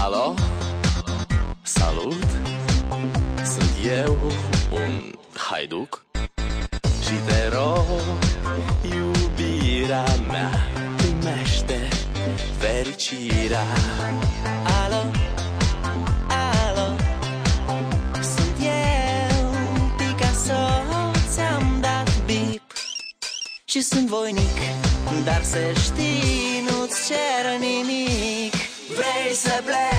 Alo? Salut! Sunt eu, un haiduc, și te rog, iubirea mea, primește fericirea. Alo, alo, sunt eu, Picasso, ți-am dat bip și sunt voinic, dar să știi, nu-ți cer nimic. Vrei să pleci?